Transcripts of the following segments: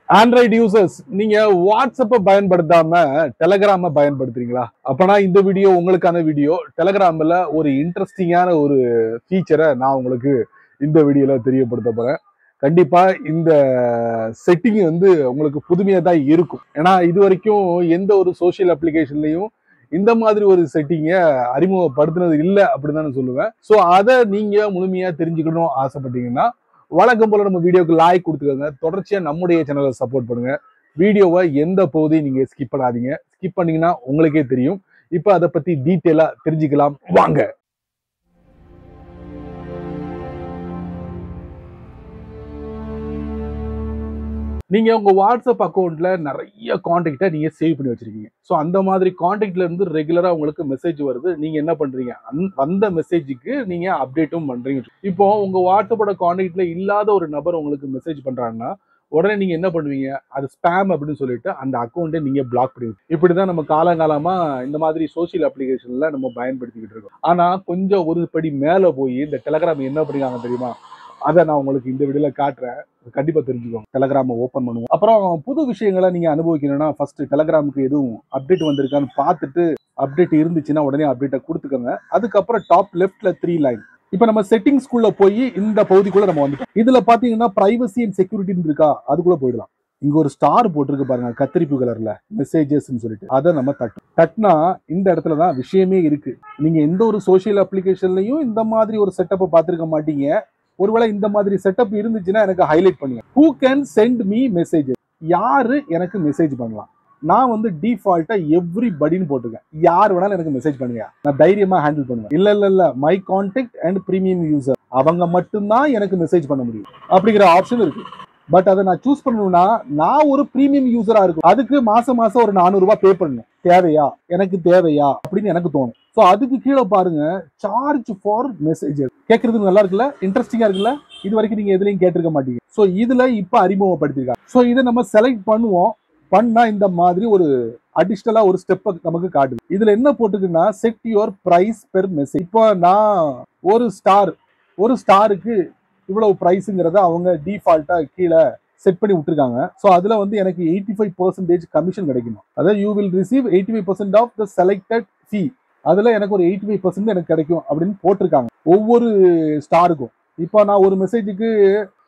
Android users நீங்க வாட்ஸ்அப்பை பயன்படுத்தாம டெலகிராம பயன்படுத்துறீங்களா? அப்பனா இந்த வீடியோ உங்களுக்கான வீடியோ. டெலகிராம்ல ஒரு இன்ட்ரெஸ்டிங்கான ஒரு ஃபீச்சரை நான் உங்களுக்கு இந்த வீடியோல தெரியப்படுத்த போறேன். கண்டிப்பா இந்த செட்டிங் வந்து உங்களுக்கு புதுமையா தான் இருக்கும். ஏன்னா இது வரைக்கும் எந்த ஒரு சோசியல் அப்ளிகேஷன்லயும் இந்த மாதிரி ஒரு செட்டிங்கை அறிமுகப்படுத்தினது இல்லை அப்படின்னு தான் சொல்லுவேன். ஸோ அதை நீங்க முழுமையா தெரிஞ்சுக்கணும் ஆசைப்பட்டீங்கன்னா வழக்கம் போல நம்ம வீடியோக்கு லைக் கொடுத்துக்கோங்க. தொடர்ச்சியா நம்முடைய சேனலை சப்போர்ட் பண்ணுங்க. வீடியோவை எந்த பகுதியும் நீங்க ஸ்கிப் பண்ணாதீங்க. ஸ்கிப் பண்ணீங்கன்னா உங்களுக்கே தெரியும். இப்ப அதை பத்தி டீட்டெயிலா தெரிஞ்சுக்கலாம் வாங்க. நீங்க உங்க வாட்ஸ்அப் அக்கௌண்ட்ல நிறைய கான்டாக்டை நீங்க சேவ் பண்ணி வச்சிருக்கீங்க. ஸோ அந்த மாதிரி கான்டாக்ட்ல இருந்து ரெகுலரா உங்களுக்கு மெசேஜ் வருது. நீங்க என்ன பண்றீங்க? வந்த மெசேஜுக்கு நீங்க அப்டேட்டும் பண்றீங்க. இப்போ உங்க வாட்ஸ்அப்போட கான்டாக்ட்ல இல்லாத ஒரு நபர் உங்களுக்கு மெசேஜ் பண்றாங்கன்னா உடனே நீங்க என்ன பண்ணுவீங்க? அது ஸ்பேம் அப்படின்னு சொல்லிட்டு அந்த அக்கௌண்ட்டை நீங்க பிளாக் பண்ணுவீங்க. இப்படிதான் நம்ம காலங்காலமா இந்த மாதிரி சோசியல் அப்ளிகேஷன்ல நம்ம பயன்படுத்திக்கிட்டு இருக்கோம். ஆனா கொஞ்சம் ஒரு படி மேல போய் இந்த டெலகிராம் என்ன பண்ணிருக்காங்க தெரியுமா? அதை நான் உங்களுக்கு இந்த வீடியோல காட்டுறேன். கண்டிப்பா தெரிஞ்சுக்கோங்க. டெலகிராம் ஓபன் பண்ணுவோம். அப்புறம் புது விஷயங்களை நீங்க அனுபவிக்கணும்னா ஃபர்ஸ்ட் டெலகிராமுக்கு எதுவும் அப்டேட் வந்திருக்கான்னு பார்த்துட்டு அப்டேட் இருந்துச்சுன்னா உடனே அப்டேட்டை கொடுத்துக்கோங்க. அதுக்கப்புறம் டாப் லெஃப்ட்ல 3 லைன். இப்ப நம்ம செட்டிங்ஸ்குள்ள போய் இந்த பகுதிக்குள்ள நம்ம வந்துட்டோம். இதுல பாத்தீங்கன்னா பிரைவசி அண்ட் செக்யூரிட்டி இருக்கா, அதுக்குள்ள போயிடலாம். இங்க ஒரு ஸ்டார் போட்டிருக்கு பாருங்க, கத்திரிப்பு கலர்ல மெசேஜஸ் சொல்லிட்டு அதை நம்ம தட்டினா இந்த இடத்துல தான் விஷயமே இருக்கு. நீங்க எந்த ஒரு சோசியல் அப்ளிகேஷன்லயும் இந்த மாதிரி ஒரு செட்டப்பை பார்த்திருக்க மாட்டீங்க. ஒருவேளை இந்த மாதிரி செட்டப் இருந்துச்சுன்னா எனக்கு ஹைலைட் பண்ணுங்க. Who can send me messages? யாரு எனக்கு மெசேஜ் பண்ணலாம்? நான் வந்து டிஃபால்ட்டா எவ்ரிபடின்னு போட்டுருக்கேன். யார் வேணாலும் எனக்கு மெசேஜ் பண்ணுங்க, நான் தைரியமா ஹேண்டில் பண்ணுவேன். இல்ல my contact and premium user, அவங்க மட்டும்தான் எனக்கு மெசேஜ் பண்ண முடியும் அப்படிங்கிற ஆப்ஷன் இருக்கு. பட் அதை நான் சூஸ் பண்ணணும்னா நான் ஒரு பிரீமியம் யூசரா இருக்கும். அதுக்கு மாசம் மாசம் ஒரு 400 ரூபாய் பே பண்ணணும். தேவையா? எனக்கு தேவையா அப்படின்னு எனக்கு தோணும். ஸோ அதுக்கு கீழே பாருங்க, சார்ஜ் ஃபார் மெசேஜஸ். கேட்கறதுக்கு நல்லா இருக்குல்ல, இன்ட்ரெஸ்டிங்கா இருக்குல்ல. இது வரைக்கும் நீங்க எதுலையும் கேட்டிருக்க மாட்டீங்க. ஸோ இதுல இப்ப அறிமுகப்படுத்திருக்காங்க. ஸோ இதை நம்ம செலக்ட் பண்ணுவோம். பண்ணா இந்த மாதிரி ஒரு அடிஷனலா ஒரு ஸ்டெப் நமக்கு காட்டுது. இதுல என்ன போட்டுக்குன்னா set your price per message. இப்போ நான் ஒரு ஸ்டாருக்கு இவ்வளவு பிரைஸ்ங்கிறத அவங்க டிஃபால்ட்டா கீழே செட் பண்ணி விட்டுருக்காங்க. ஸோ அதுல வந்து எனக்கு 85% கமிஷன் கிடைக்கணும். அதாவது you will receive 85% of the selected fee. அதுல எனக்கு ஒரு 85% எனக்கு கிடைக்கும் அப்படின்னு போட்டிருக்காங்க ஒவ்வொரு ஸ்டாருக்கும். இப்போ நான் ஒரு மெசேஜுக்கு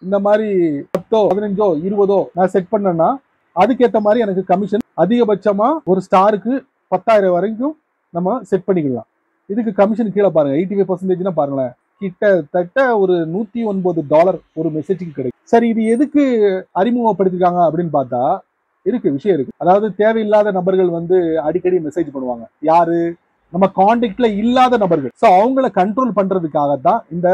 இந்த மாதிரி 10 15 20 நான் செட் பண்ணேன்னா அதுக்கேற்ற மாதிரி எனக்கு கமிஷன் அதிகபட்சமா ஒரு ஸ்டாருக்கு 10,000 வரைக்கும் நம்ம செட் பண்ணிக்கலாம். இதுக்கு கமிஷன் கீழே பாருங்க, 85% பாருங்களேன், கிட்டத்தட்ட ஒரு $109 ஒரு மெசேஜுக்கு கிடைக்கும். சரி, இது எதுக்கு அறிமுகப்படுத்திருக்காங்க அப்படின்னு பார்த்தா விஷயம் இருக்கு. அதாவது தேவையில்லாத நபர்கள் வந்து அடிக்கடி மெசேஜ் பண்ணுவாங்க. யாரு? நம்ம கான்டாக்ட்ல இல்லாத நபர்கள். ஸோ அவங்கள கண்ட்ரோல் பண்றதுக்காக தான் இந்த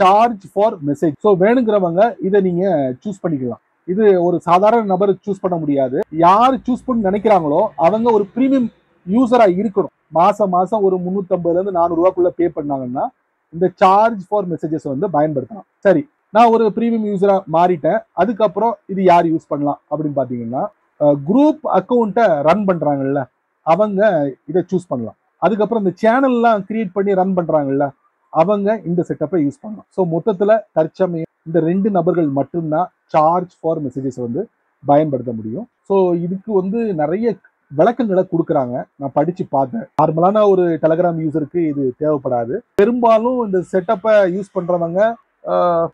சார்ஜ் ஃபார் மெசேஜ். ஸோ வேணுங்கிறவங்க இதை நீங்க சூஸ் பண்ணிக்கலாம். இது ஒரு சாதாரண நபர் சூஸ் பண்ண முடியாது. யார் சூஸ் பண்ணி நினைக்கிறாங்களோ அவங்க ஒரு பிரீமியம் யூசரா இருக்கணும். மாசம் மாசம் ஒரு 350 இருந்து 400 ரூபாய்க்குள்ள பே பண்ணாங்கன்னா இந்த சார்ஜ் ஃபார் மெசேஜஸ் வந்து பயன்படுத்தலாம். சரி, நான் ஒரு பிரீமியம் யூசரா மாறிட்டேன். அதுக்கப்புறம் இது யார் யூஸ் பண்ணலாம் அப்படின்னு பாத்தீங்கன்னா குரூப் அக்கௌண்ட்டை ரன் பண்றாங்கல்ல அவங்க இதை சூஸ் பண்ணலாம். அதுக்கப்புறம் இந்த சேனல்லாம் கிரியேட் பண்ணி ரன் பண்றாங்கல்ல அவங்க இந்த செட்டப்பை யூஸ் பண்ணலாம். ஸோ மொத்தத்துல தற்சமயம் இந்த 2 நபர்கள் மட்டும்தான் சார்ஜ் ஃபார் மெசேஜஸ் வந்து பயன்படுத்த முடியும். ஸோ இதுக்கு வந்து நிறைய விளக்கங்களை கொடுக்குறாங்க. நான் படிச்சு பார்த்தேன். நார்மலான ஒரு டெலகிராம் யூசருக்கு இது தேவைப்படாது. பெரும்பாலும் இந்த செட்டப்பை யூஸ் பண்றவங்க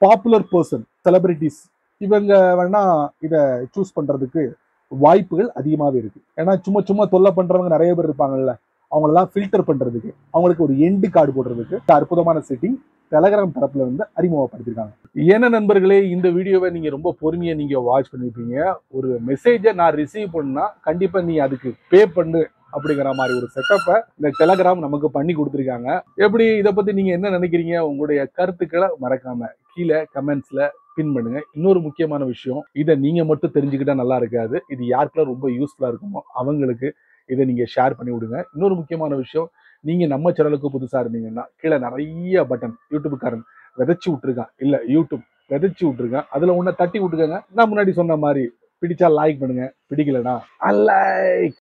பாப்புலர் பர்சன், செலிபிரிட்டிஸ், இவங்க வேணா இதை சூஸ் பண்றதுக்கு வாய்ப்புகள் அதிகமாகவே இருக்கு. ஏன்னா சும்மா தொல்லை பண்றவங்க நிறைய பேர் இருப்பாங்கல்ல, அவங்களெல்லாம் ஃபில்டர் பண்றதுக்கு, அவங்களுக்கு ஒரு எண்டு கார்டு போடுறதுக்கு அற்புதமான செட்டிங் டெலகிராம் தரப்புல வந்து அறிமுகப்படுத்திருக்காங்க. ஏன்னா நண்பர்களே, இந்த வீடியோவை நீங்க ரொம்ப பொறுமையா நீங்க வாட்ச் பண்ணிருப்பீங்க. ஒரு மெசேஜை நான் ரிசீவ் பண்ணா கண்டிப்பா நீ அதுக்கு பே பண்ணு அப்படிங்கிற மாதிரி ஒரு செட்டப்பை இந்த டெலகிராம் நமக்கு பண்ணி கொடுத்துருக்காங்க. எப்படி இதை பத்தி நீங்க என்ன நினைக்கிறீங்க? உங்களுடைய கருத்துக்களை மறக்காம கீழே கமெண்ட்ஸ்ல பின் பண்ணுங்க. இன்னொரு முக்கியமான விஷயம், இதை நீங்க மட்டும் தெரிஞ்சுக்கிட்டா நல்லா இருக்காது. இது யாருக்கெல்லாம் ரொம்ப யூஸ்ஃபுல்லா இருக்குமோ அவங்களுக்கு இதை நீங்க ஷேர் பண்ணி விடுங்க. இன்னொரு முக்கியமான விஷயம், நீங்க நம்ம சேனலுக்கு புதுசா இருந்தீங்கன்னா கீழே நிறைய பட்டன் யூடியூப்காரன் விதைச்சு விட்டுருக்கான், இல்ல யூடியூப் விதைச்சு விட்டுருக்கான், அதுல ஒன்ன தட்டி விட்டுக்கங்க. நான் முன்னாடி சொன்ன மாதிரி பிடிச்சா லைக் பண்ணுங்க, பிடிக்கலனா அன்லைக்.